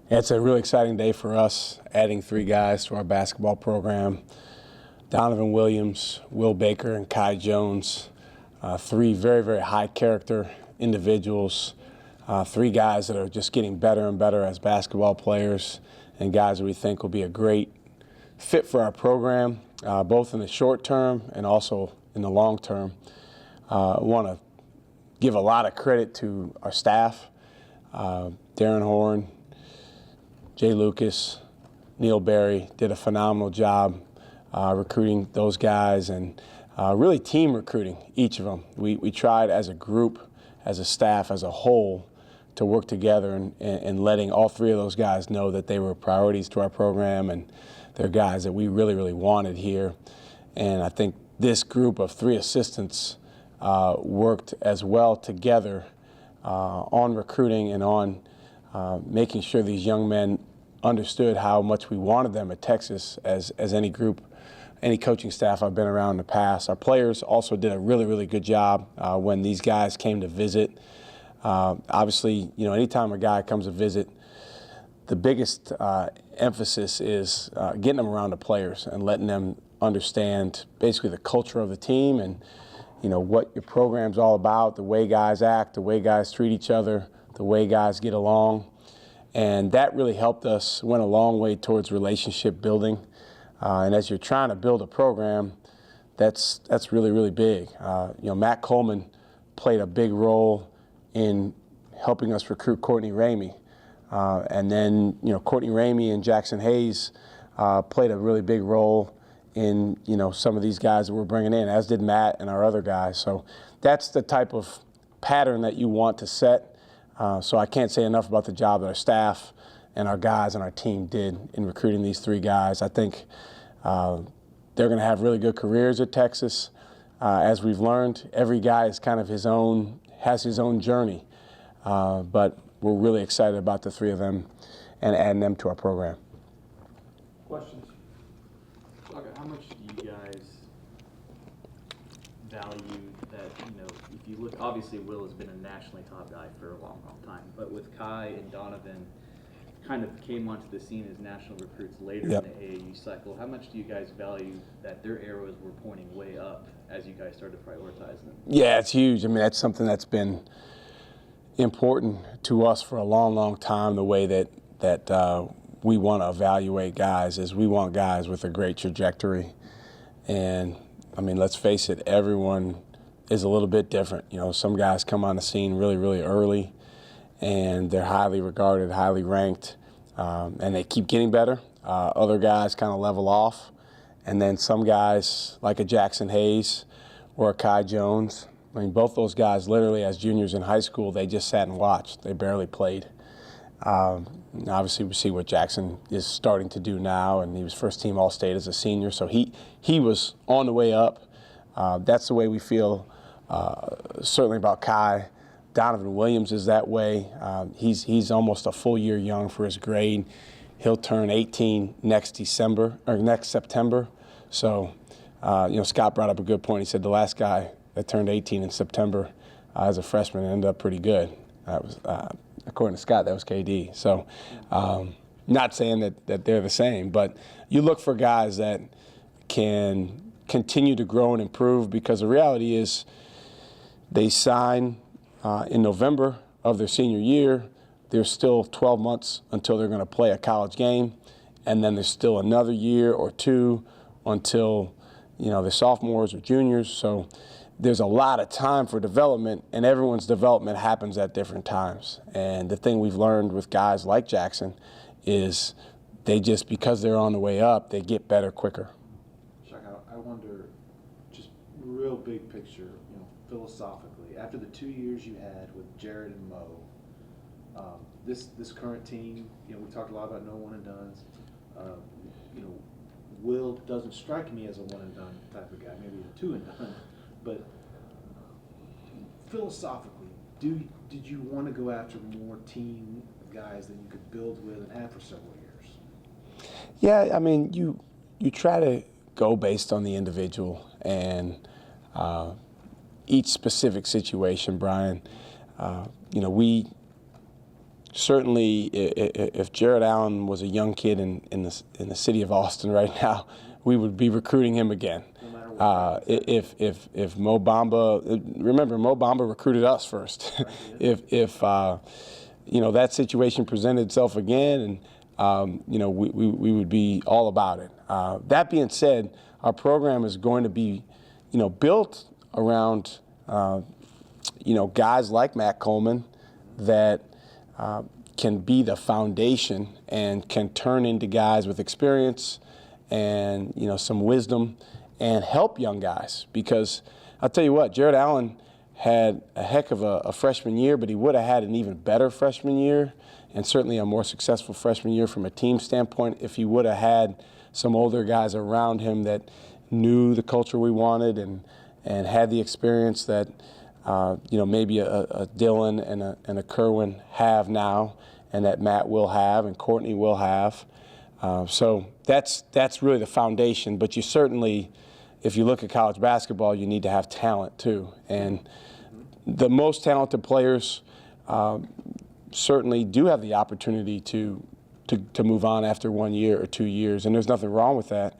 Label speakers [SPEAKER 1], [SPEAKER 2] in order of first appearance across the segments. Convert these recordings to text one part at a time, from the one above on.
[SPEAKER 1] It's a really exciting day for us, adding 3 guys to our basketball program. Donovan Williams, Will Baker, and Kai Jones. 3 very, very high character individuals. 3 guys that are just getting better and better as basketball players, and guys that we think will be a great fit for our program, both in the short term and also in the long term. I want to give a lot of credit to our staff, Darren Horn, Jay Lucas, Neil Berry did a phenomenal job recruiting those guys, and really team recruiting each of them. We tried as a group, as a staff, as a whole, to work together and letting all 3 of those guys know that they were priorities to our program, and they're guys that we really, really wanted here. And I think this group of 3 assistants worked as well together on recruiting and on making sure these young men understood how much we wanted them at Texas as any group, any coaching staff I've been around in the past. Our players also did a really, really good job when these guys came to visit. Obviously, anytime a guy comes to visit, the biggest emphasis is getting them around the players and letting them understand basically the culture of the team and what your program's all about, the way guys act, the way guys treat each other, the way guys get along. And that really helped us, went a long way towards relationship building. And as you're trying to build a program, that's really, really big. Matt Coleman played a big role in helping us recruit Courtney Ramey. And then, Courtney Ramey and Jackson Hayes played a really big role in, some of these guys that we're bringing in, as did Matt and our other guys. So that's the type of pattern that you want to set. So I can't say enough about the job that our staff and our guys and our team did in recruiting these 3 guys. I think they're going to have really good careers at Texas. As we've learned, every guy is kind of has his own journey. But we're really excited about the 3 of them and adding them to our program.
[SPEAKER 2] Questions? Shaka, how much do you guys value that, if you look, obviously Will has been a nationally top guy for a long, long time, but with Kai and Donovan kind of came onto the scene as national recruits later in the AAU cycle, how much do you guys value that their arrows were pointing way up as you guys started prioritizing them?
[SPEAKER 1] Yeah, it's huge. I mean, that's something that's been important to us for a long, long time. The way that we want to evaluate guys is we want guys with a great trajectory. And I mean, let's face it, everyone is a little bit different. Some guys come on the scene really, really early, and they're highly regarded, highly ranked, and they keep getting better. Other guys kind of level off. And then some guys, like a Jackson Hayes or a Kai Jones, I mean, both those guys, literally as juniors in high school, they just sat and watched. They barely played. Obviously, we see what Jackson is starting to do now, and he was first-team All-State as a senior, so he was on the way up. That's the way we feel certainly about Kai. Donovan Williams is that way. He's almost a full year young for his grade. He'll turn 18 next September. So, Scott brought up a good point. He said the last guy that turned 18 in September as a freshman ended up pretty good. That was, according to Scott, that was KD. So, not saying that they're the same, but you look for guys that can continue to grow and improve, because the reality is they sign in November of their senior year. There's still 12 months until they're going to play a college game, and then there's still another year or 2 until they're sophomores or juniors. So there's a lot of time for development, and everyone's development happens at different times. And the thing we've learned with guys like Jackson is they just, because they're on the way up, they get better quicker.
[SPEAKER 3] Shaka, I wonder, just real big picture, philosophically, after the 2 years you had with Jared and Mo, this current team, we talked a lot about no one and dones. Will doesn't strike me as a one and done type of guy, maybe a 2 and done. But philosophically, did you want to go after more team guys that you could build with and have for several years?
[SPEAKER 1] Yeah, I mean, you try to go based on the individual and each specific situation, Brian. We certainly, if Jared Allen was a young kid in the city of Austin right now, we would be recruiting him again.
[SPEAKER 3] No matter what.
[SPEAKER 1] If Mo Bamba, remember Mo Bamba recruited us first. if that situation presented itself again, and we would be all about it. That being said, our program is going to be, built around, guys like Matt Coleman that can be the foundation and can turn into guys with experience and some wisdom and help young guys. Because I'll tell you what, Jared Allen had a heck of a freshman year, but he would have had an even better freshman year and certainly a more successful freshman year from a team standpoint if he would have had some older guys around him that knew the culture we wanted and had the experience that maybe a Dylan and a Kerwin have now, and that Matt will have and Courtney will have. So that's really the foundation. But you certainly, if you look at college basketball, you need to have talent too. And the most talented players certainly do have the opportunity to move on after 1 year or 2 years, and there's nothing wrong with that.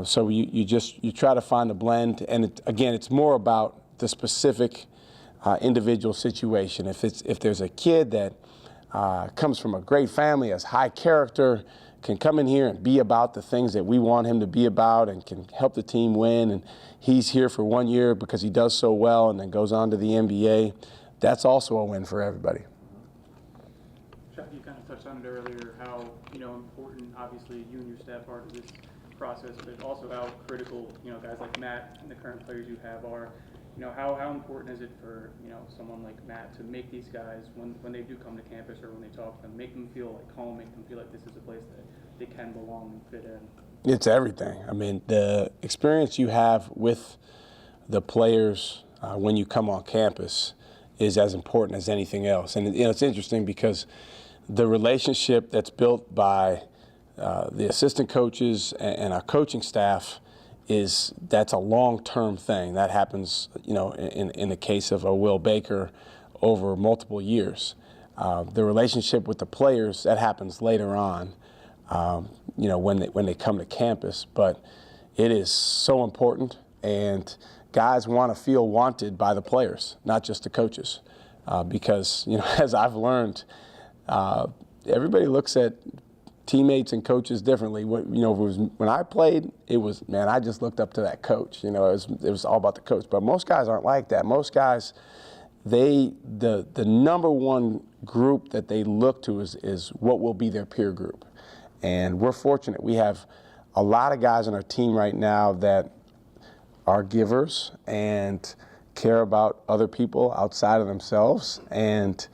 [SPEAKER 1] So you try to find a blend, and again, it's more about the specific individual situation. If there's a kid that comes from a great family, has high character, can come in here and be about the things that we want him to be about and can help the team win, and he's here for 1 year because he does so well and then goes on to the NBA, that's also a win for everybody.
[SPEAKER 4] Shaka, you kind of touched on it earlier, how important obviously you and your staff are to this process, but also how critical guys like Matt and the current players you have are. How important is it for someone like Matt to make these guys, when they do come to campus or when they talk to them, make them feel like home, make them feel like this is a place that they can belong and fit in?
[SPEAKER 1] It's everything. I mean, the experience you have with the players when you come on campus is as important as anything else. And it's interesting because the relationship that's built by the assistant coaches and our coaching staff that's a long-term thing. That happens, in the case of a Will Baker over multiple years. The relationship with the players, that happens later on, when they come to campus. But it is so important, and guys want to feel wanted by the players, not just the coaches. Because, as I've learned, everybody looks at teammates and coaches differently. When I played, it was, man, I just looked up to that coach. It was all about the coach. But most guys aren't like that. Most guys, the number one group that they look to is what will be their peer group. And we're fortunate. We have a lot of guys on our team right now that are givers and care about other people outside of themselves. And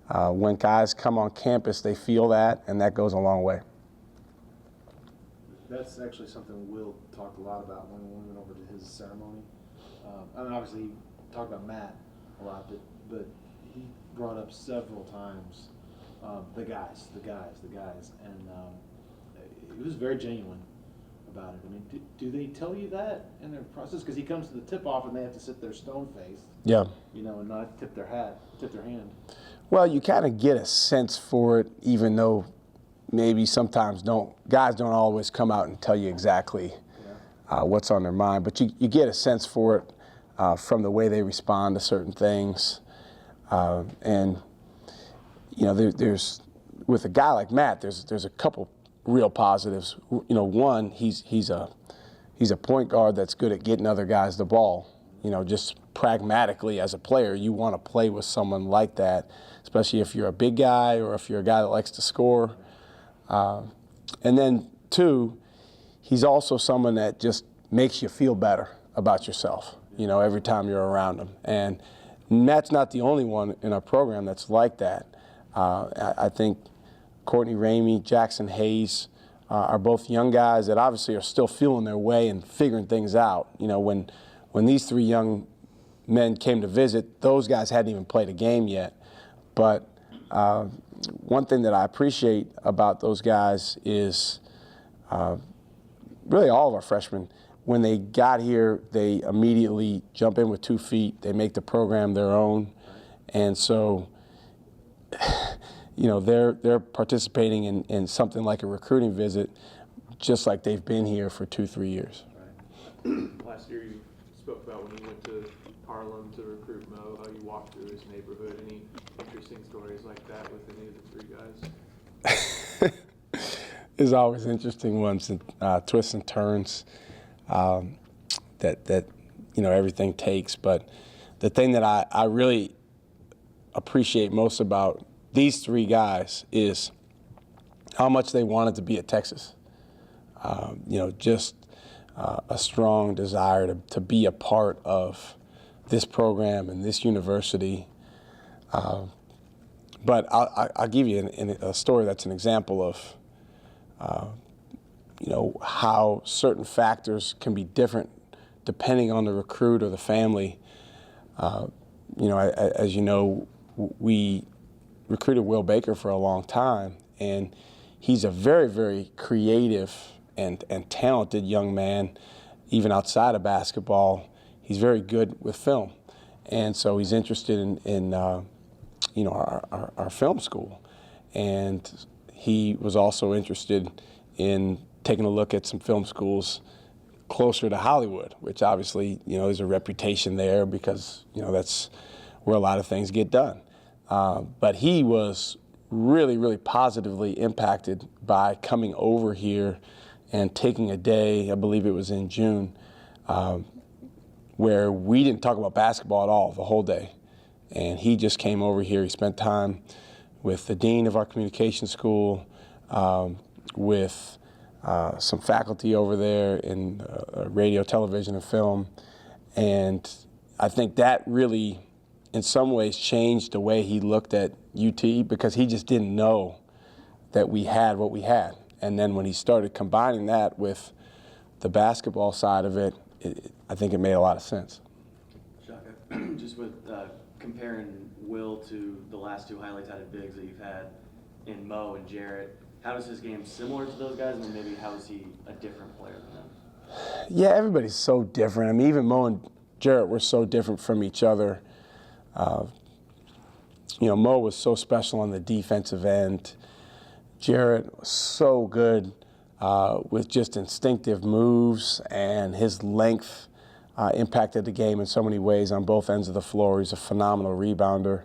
[SPEAKER 1] when guys come on campus, they feel that, and that goes a long way.
[SPEAKER 3] That's actually something Will talked a lot about when we went over to his ceremony. Obviously, he talked about Matt a lot, but he brought up several times the guys, and he was very genuine about it. I mean, do they tell you that in their process? Because he comes to the tip-off and they have to sit there stone-faced.
[SPEAKER 1] Yeah.
[SPEAKER 3] And not tip their hand.
[SPEAKER 1] Well, you kind of get a sense for it, even though maybe sometimes guys don't always come out and tell you exactly what's on their mind. But you get a sense for it from the way they respond to certain things. And there's with a guy like Matt, there's a couple real positives. One, he's a point guard that's good at getting other guys the ball. Just pragmatically as a player, you want to play with someone like that, especially if you're a big guy or if you're a guy that likes to score. And then two, he's also someone that just makes you feel better about yourself, every time you're around him. And Matt's not the only one in our program that's like that. I think Courtney Ramey, Jackson Hayes are both young guys that obviously are still feeling their way and figuring things out. When these three young men came to visit, those guys hadn't even played a game yet. But one thing that I appreciate about those guys is really all of our freshmen, when they got here, they immediately jump in with 2 feet. They make the program their own. And so they're participating in something like a recruiting visit, just like they've been here for 2-3 years.
[SPEAKER 5] Right. Last year you spoke about when you went to Harlem to recruit Mo, how you walked through his neighborhood. Any interesting stories like that with any of the three guys?
[SPEAKER 1] There's always interesting ones, twists and turns that everything takes. But the thing that I really appreciate most about these three guys is how much they wanted to be at Texas. Just a strong desire to be a part of this program and this university. But I'll give you a story that's an example of how certain factors can be different depending on the recruit or the family. As you know, we recruited Will Baker for a long time, and he's a very, very creative and talented young man, even outside of basketball. He's very good with film, and so he's interested in our film school, and he was also interested in taking a look at some film schools closer to Hollywood, which obviously, there's a reputation there because, that's where a lot of things get done. But he was really, really positively impacted by coming over here and taking a day, I believe it was in June, where we didn't talk about basketball at all the whole day. And he just came over here. He spent time with the dean of our communication school, with some faculty over there in radio, television, and film. And I think that really, in some ways, changed the way he looked at UT, because he just didn't know that we had what we had. And then when he started combining that with the basketball side of it, I think it made a lot of sense.
[SPEAKER 6] Shaka, just with comparing Will to the last two highly touted bigs that you've had in Mo and Jarrett, how is his game similar to those guys, and then maybe how is he a different player than them?
[SPEAKER 1] Yeah, everybody's so different. I mean, even Mo and Jarrett were so different from each other. Mo was so special on the defensive end. Jarrett was so good with just instinctive moves, and his length impacted the game in so many ways on both ends of the floor. He's a phenomenal rebounder.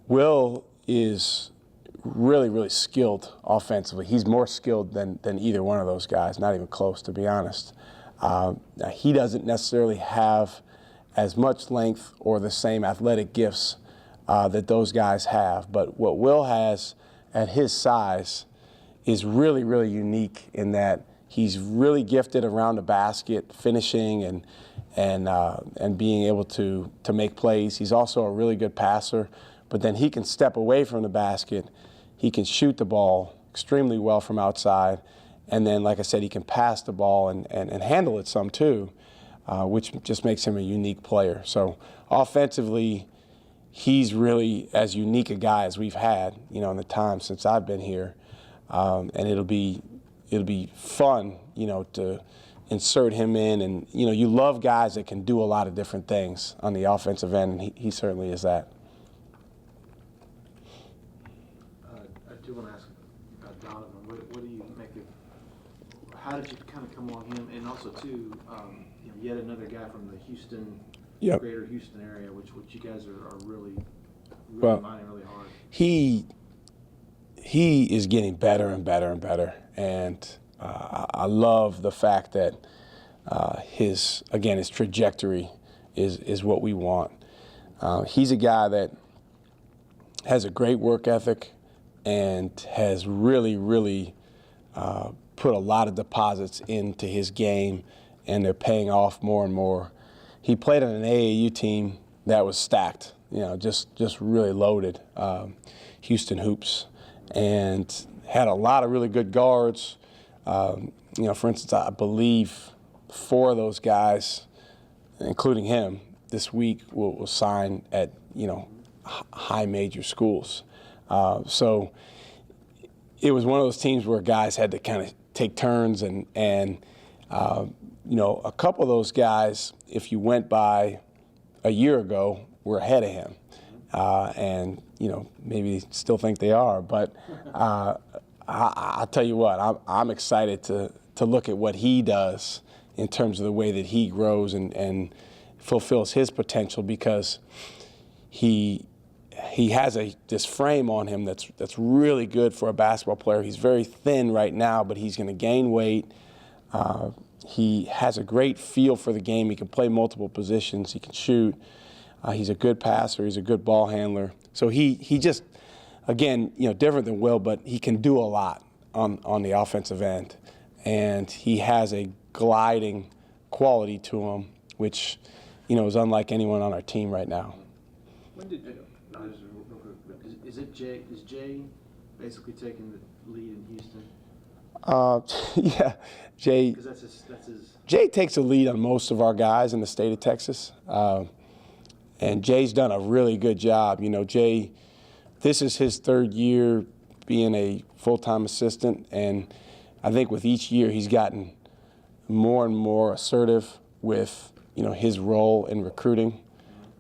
[SPEAKER 1] Will is really, really skilled offensively. He's more skilled than either one of those guys, not even close, to be honest. He doesn't necessarily have as much length or the same athletic gifts that those guys have. But what Will has at his size is really, really unique in that he's really gifted around the basket, finishing and being able to make plays. He's also a really good passer, but then he can step away from the basket. He can shoot the ball extremely well from outside. And then, like I said, he can pass the ball and handle it some too, which just makes him a unique player. So offensively, he's really as unique a guy as we've had, in the time since I've been here. And it'll be fun, to insert him in. And, you love guys that can do a lot of different things on the offensive end, and he certainly is that.
[SPEAKER 3] I do want to ask about Donovan. What do you make of, how did you kind of come on him? And also, too, yet another guy from the Houston,
[SPEAKER 1] Yep.
[SPEAKER 3] greater Houston area, which you guys are really mining really hard.
[SPEAKER 1] He is getting better and better and better. And I love the fact that his trajectory is what we want. He's a guy that has a great work ethic and has really, really put a lot of deposits into his game, and they're paying off more and more. He played on an AAU team that was stacked, just really loaded, Houston Hoops, and had a lot of really good guards. For instance, I believe 4 of those guys, including him, this week will sign at, high major schools. So it was one of those teams where guys had to kind of take turns and a couple of those guys, if you went by a year ago, were ahead of him. and maybe still think they are. But I'll tell you what, I'm excited to look at what he does in terms of the way that he grows and fulfills his potential, because he has this frame on him that's really good for a basketball player. He's very thin right now, but he's going to gain weight. He has a great feel for the game. He can play multiple positions. He can shoot. He's a good passer. He's a good ball handler. So he just, again, different than Will, but he can do a lot on the offensive end. And he has a gliding quality to him, which, is unlike anyone on our team right now.
[SPEAKER 3] When did just real quick, is Jay basically taking the lead in Houston?
[SPEAKER 1] Yeah, Jay.
[SPEAKER 3] Because that's his.
[SPEAKER 1] Jay takes the lead on most of our guys in the state of Texas, and Jay's done a really good job. Jay, this is his third year being a full-time assistant, and I think with each year he's gotten more and more assertive with his role in recruiting,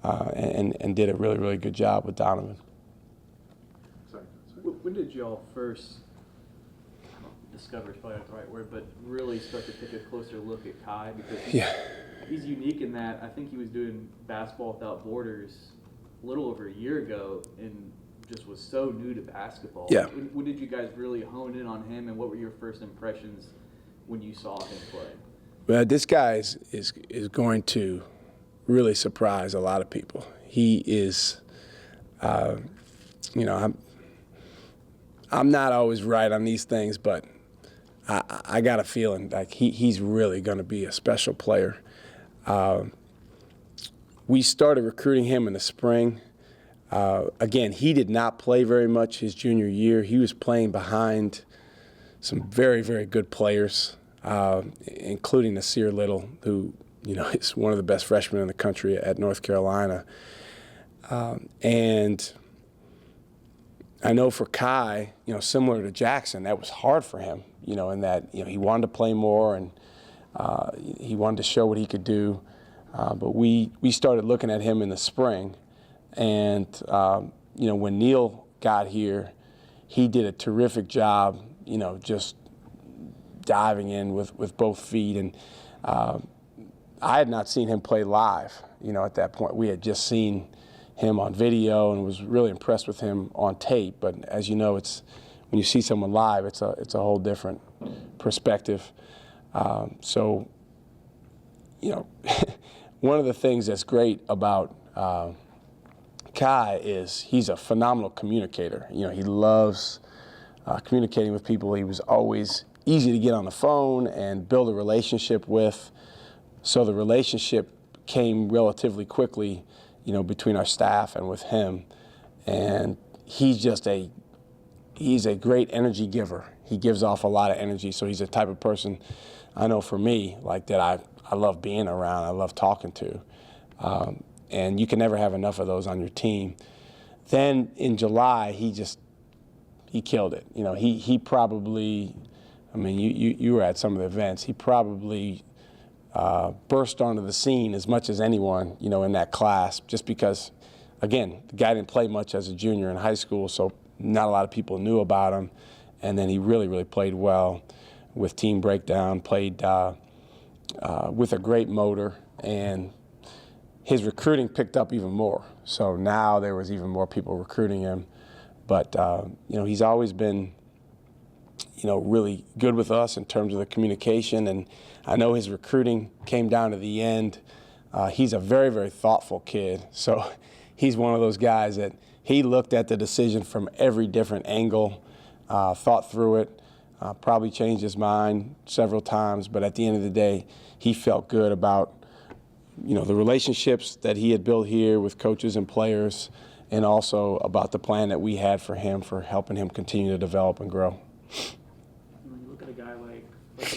[SPEAKER 1] and did a really, really good job with Donovan.
[SPEAKER 3] Sorry.
[SPEAKER 2] When did y'all first, discover is probably not the right word, but really start to take a closer look at Kai? Because he's unique in that I think he was doing Basketball Without Borders a little over a year ago and just was so new to basketball.
[SPEAKER 1] Yeah.
[SPEAKER 2] When did you guys really hone in on him, and what were your first impressions when you saw him play?
[SPEAKER 1] Well, this guy is going to really surprise a lot of people. He is, I'm not always right on these things, but I got a feeling like he's really going to be a special player. We started recruiting him in the spring. Again, he did not play very much his junior year. He was playing behind some very, very good players, including Nasir Little, who is one of the best freshmen in the country at North Carolina. And I know for Kai, similar to Jackson, that was hard for him, in that he wanted to play more and he wanted to show what he could do. But we started looking at him in the spring, and when Neil got here, he did a terrific job, just diving in with both feet. And I had not seen him play live, at that point. We had just seen him on video and was really impressed with him on tape. But as you know, it's when you see someone live, it's a whole different perspective. So one of the things that's great about Kai is he's a phenomenal communicator. He loves communicating with people. He was always easy to get on the phone and build a relationship with. So the relationship came relatively quickly, between our staff and with him. And he's a great energy giver. He gives off a lot of energy. So he's the type of person, I know for me, like that I love being around, I love talking to. And you can never have enough of those on your team. Then in July, he killed it. He probably, you were at some of the events, he probably burst onto the scene as much as anyone, in that class, just because, again, the guy didn't play much as a junior in high school, so not a lot of people knew about him. And then he really, really played well with team breakdown, played with a great motor, and his recruiting picked up even more. So now there was even more people recruiting him. But, he's always been, really good with us in terms of the communication. And I know his recruiting came down to the end. He's a very, very thoughtful kid. So he's one of those guys that he looked at the decision from every different angle, thought through it, probably changed his mind several times. But at the end of the day, he felt good about, the relationships that he had built here with coaches and players, and also about the plan that we had for him, for helping him continue to develop and grow.
[SPEAKER 4] When you look at a guy like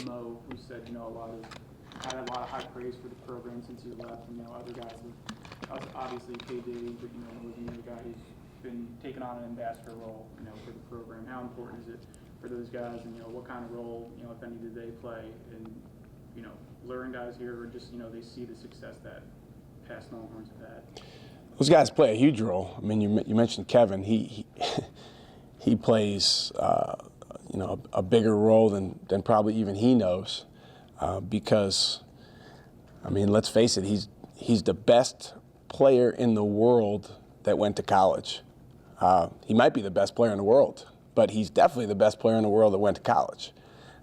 [SPEAKER 4] Mo, who said, had a lot of high praise for the program since he left, and other guys, obviously KD, but was another guy who's been taking on an ambassador role, for the program. How important is it for those guys, and what kind of role, if any, do they play in, luring guys here, or just they see the success that past Longhorns have had?
[SPEAKER 1] those guys play a huge role. I mean, you mentioned Kevin. He plays a bigger role than probably even he knows, because I mean, let's face it, he's the best player in the world that went to college. He might be the best player in the world, but he's definitely the best player in the world that went to college.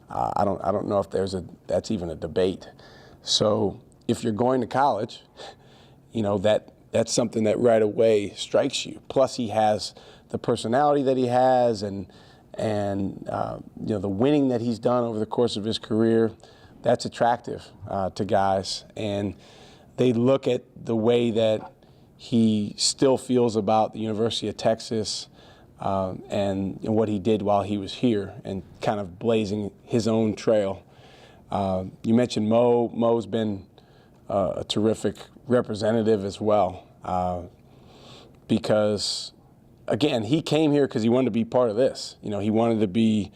[SPEAKER 1] I don't know if that's even a debate. So if you're going to college, that's something that right away strikes you. Plus, he has the personality that he has, and the winning that he's done over the course of his career. That's attractive to guys, and they look at the way that he still feels about the University of Texas and what he did while he was here, and kind of blazing his own trail. You mentioned Mo. Mo's been a terrific representative as well, because, again, he came here because he wanted to be part of this. He wanted to be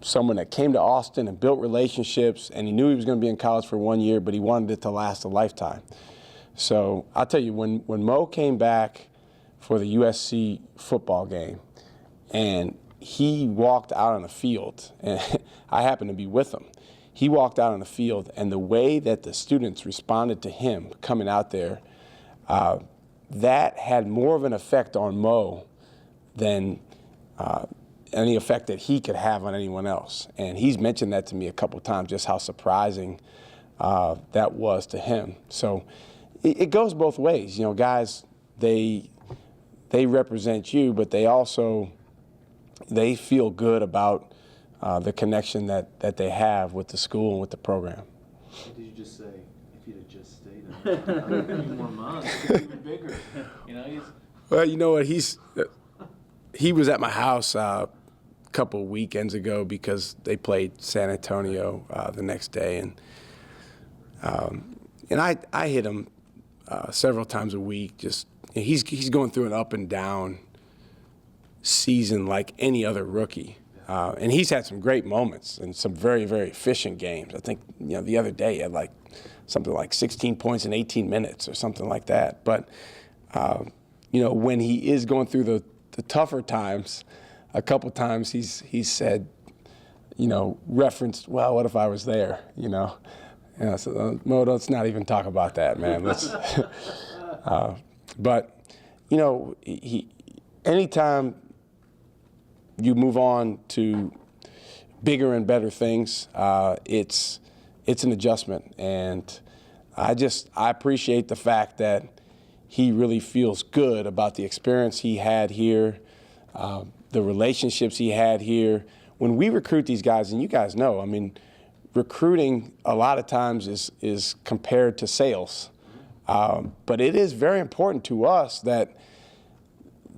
[SPEAKER 1] someone that came to Austin and built relationships, and he knew he was going to be in college for 1 year, but he wanted it to last a lifetime. So I'll tell you, when Mo came back for the USC football game, and he walked out on the field, and I happened to be with him. He walked out on the field, and the way that the students responded to him coming out there, that had more of an effect on Mo than any effect that he could have on anyone else. And he's mentioned that to me a couple times, just how surprising that was to him. So it goes both ways. Guys, they represent you, but they feel good about the connection that they have with the school and with the program.
[SPEAKER 3] What did you just say? If you'd have just stayed a few more months, it could be even bigger.
[SPEAKER 1] Well, you know what? He was at my house a couple of weekends ago because they played San Antonio the next day, and I hit him several times a week. Just he's going through an up and down season like any other rookie, and he's had some great moments and some very, very efficient games. I think the other day he had something like 16 points in 18 minutes or something like that. But when he is going through the tougher times, a couple times he's said, referenced, well, what if I was there, so Mo, let's not even talk about that, man. Let's, but, anytime you move on to bigger and better things, it's an adjustment. And I appreciate the fact that he really feels good about the experience he had here, the relationships he had here. When we recruit these guys, and you guys know, I mean, recruiting a lot of times is compared to sales. But it is very important to us that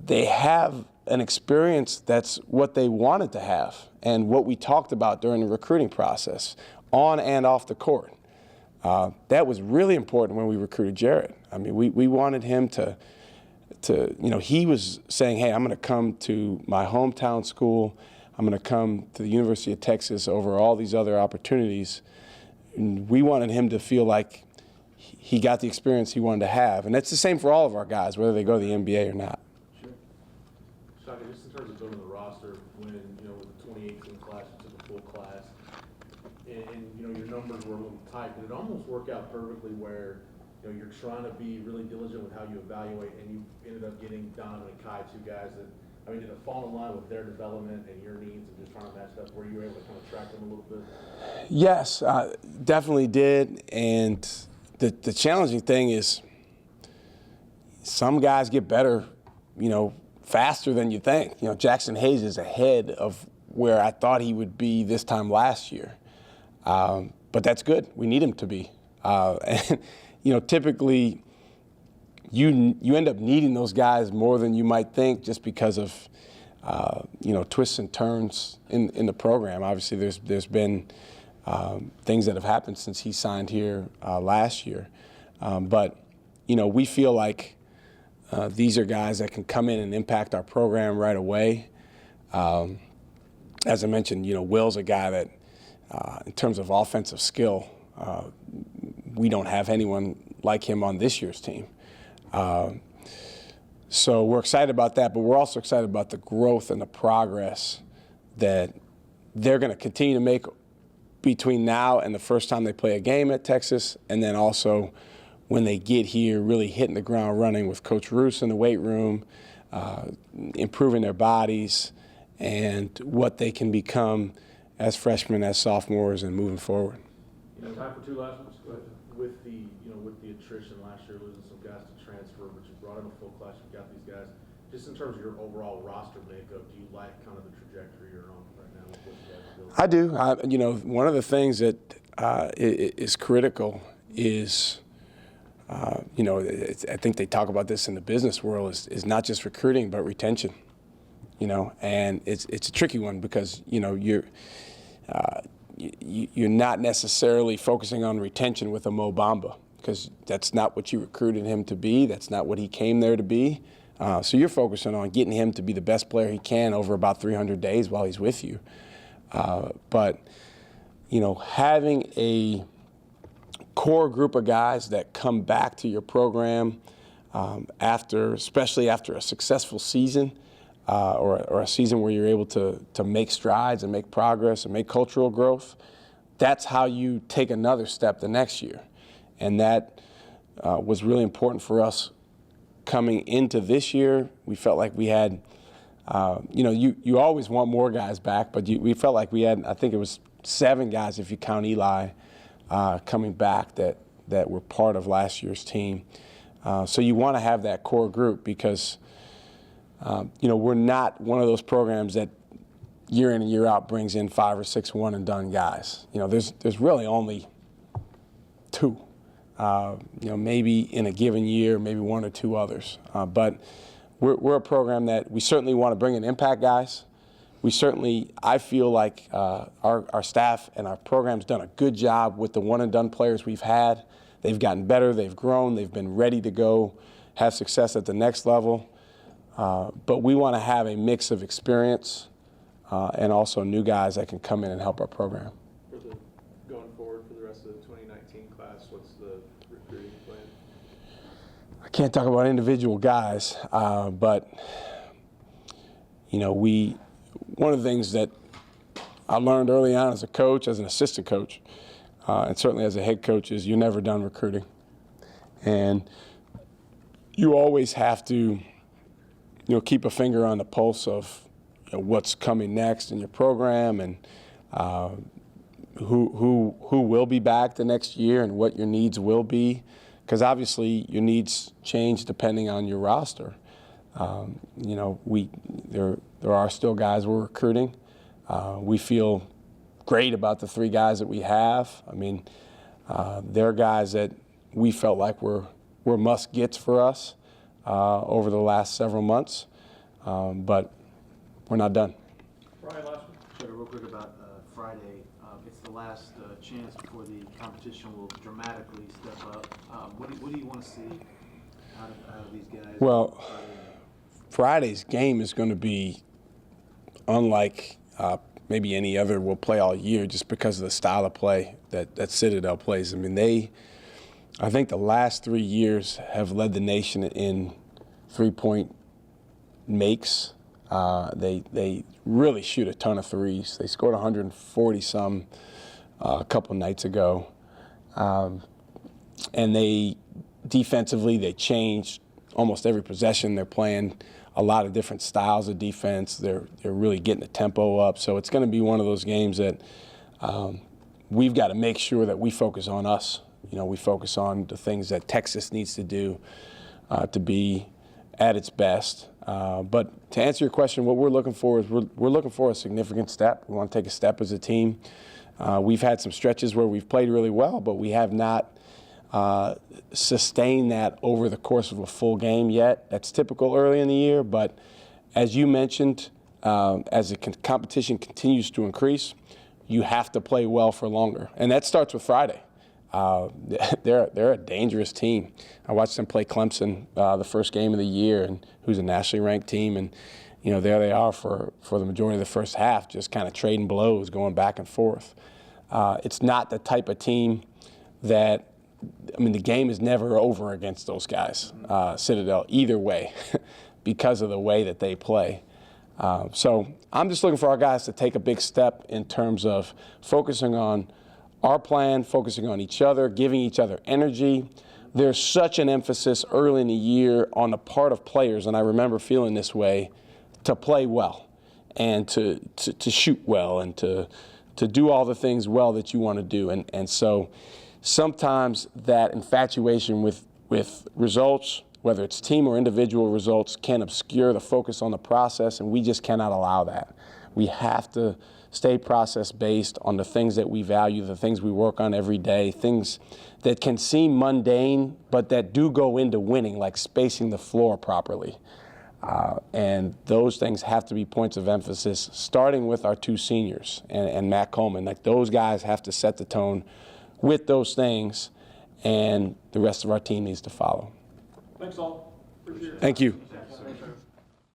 [SPEAKER 1] they have an experience that's what they wanted to have and what we talked about during the recruiting process, on and off the court. That was really important when we recruited Jarrett. I mean, we wanted him to he was saying, hey, I'm going to come to my hometown school. I'm going to come to the University of Texas over all these other opportunities. And we wanted him to feel like he got the experience he wanted to have. And that's the same for all of our guys, whether they go to the NBA or not.
[SPEAKER 5] Sure. Shaka, just in terms of building the roster, when, with the 2018 class, you took a full class, and your numbers were a little tight, did it almost work out perfectly where you're trying to be really diligent with how you evaluate, and you ended up getting Donovan and Kai, two guys that, did it fall in line with their development and your needs and just trying to match it up? Were you able to kind of track them a little bit?
[SPEAKER 1] Yes, definitely did. And the challenging thing is some guys get better, faster than you think. Jackson Hayes is ahead of where I thought he would be this time last year. But that's good. We need him to be. And, typically you end up needing those guys more than you might think just because of, twists and turns in the program. Obviously, there's been things that have happened since he signed here last year. But, we feel like these are guys that can come in and impact our program right away. As I mentioned, Will's a guy that, in terms of offensive skill, we don't have anyone like him on this year's team. So we're excited about that, but we're also excited about the growth and the progress that they're going to continue to make between now and the first time they play a game at Texas, and then also when they get here, really hitting the ground running with Coach Roos in the weight room, improving their bodies, and what they can become as freshmen, as sophomores, and moving forward.
[SPEAKER 7] You know, time for two last ones. Go ahead. With the, with the attrition last year, losing some guys to transfer, but you brought in a full class, you've got these guys. Just in terms of your overall roster makeup, do you like kind of the trajectory you're on right now with what you guys are building?
[SPEAKER 1] I do. One of the things that is critical is, I think they talk about this in the business world, is not just recruiting, but retention. And it's a tricky one because, you're not necessarily focusing on retention with a Mo Bamba because that's not what you recruited him to be. That's not what he came there to be. So you're focusing on getting him to be the best player he can over about 300 days while he's with you. But having a core group of guys that come back to your program especially after a successful season or a season where you're able to make strides and make progress and make cultural growth, that's how you take another step the next year. And that was really important for us coming into this year. We felt like we had, you always want more guys back, but we felt like we had, I think it was 7 guys if you count Eli, coming back that were part of last year's team. So you want to have that core group because, we're not one of those programs that year in and year out brings in 5 or 6 one-and-done guys. There's really only 2. Maybe in a given year, maybe 1 or 2 others. But we're a program that we certainly want to bring in impact guys. I feel like our staff and our program's done a good job with the one-and-done players we've had. They've gotten better, they've grown, they've been ready to go have success at the next level. But we want to have a mix of experience and also new guys that can come in and help our program.
[SPEAKER 5] Going forward for the rest of the 2019 class, what's the recruiting plan?
[SPEAKER 1] I can't talk about individual guys, but one of the things that I learned early on as a coach, as an assistant coach, and certainly as a head coach, is you're never done recruiting. And you always have to, keep a finger on the pulse of what's coming next in your program and who will be back the next year and what your needs will be. Because obviously your needs change depending on your roster. There are still guys we're recruiting. We feel great about the 3 guys that we have. They're guys that we felt like were must-gets for us over the last several months, but we're not done.
[SPEAKER 4] Brian, last one.
[SPEAKER 3] Shaka, real quick about Friday. It's the last chance before the competition will dramatically step up. What do you want to see out of these guys?
[SPEAKER 1] Well, Friday's game is going to be unlike maybe any other we'll play all year just because of the style of play that Citadel plays. I think the last 3 years have led the nation in three-point makes. They really shoot a ton of threes. They scored 140-some a couple nights ago. And defensively, they changed almost every possession. They're playing a lot of different styles of defense. They're really getting the tempo up. So it's going to be one of those games that we've got to make sure that we focus on us. We focus on the things that Texas needs to do to be at its best. But to answer your question, what we're looking for is we're looking for a significant step. We want to take a step as a team. We've had some stretches where we've played really well, but we have not sustained that over the course of a full game yet. That's typical early in the year, but as you mentioned, as the competition continues to increase, you have to play well for longer. And that starts with Friday. They're a dangerous team. I watched them play Clemson the first game of the year, and who's a nationally ranked team, and there they are for the majority of the first half, just kind of trading blows, going back and forth. It's not the type of team that I mean, the game is never over against those guys, Citadel, either way, because of the way that they play. So I'm just looking for our guys to take a big step in terms of focusing on our plan, focusing on each other, giving each other energy. There's such an emphasis early in the year on the part of players, and I remember feeling this way, to play well and to shoot well and to do all the things well that you want to do. And so sometimes that infatuation with results, whether it's team or individual results, can obscure the focus on the process, and we just cannot allow that. We have to stay process-based on the things that we value, the things we work on every day, things that can seem mundane, but that do go into winning, like spacing the floor properly. And those things have to be points of emphasis, starting with our two seniors and Matt Coleman. Like, those guys have to set the tone with those things, and the rest of our team needs to follow.
[SPEAKER 4] Thanks all. Appreciate it.
[SPEAKER 1] Thank you.
[SPEAKER 4] Thanks.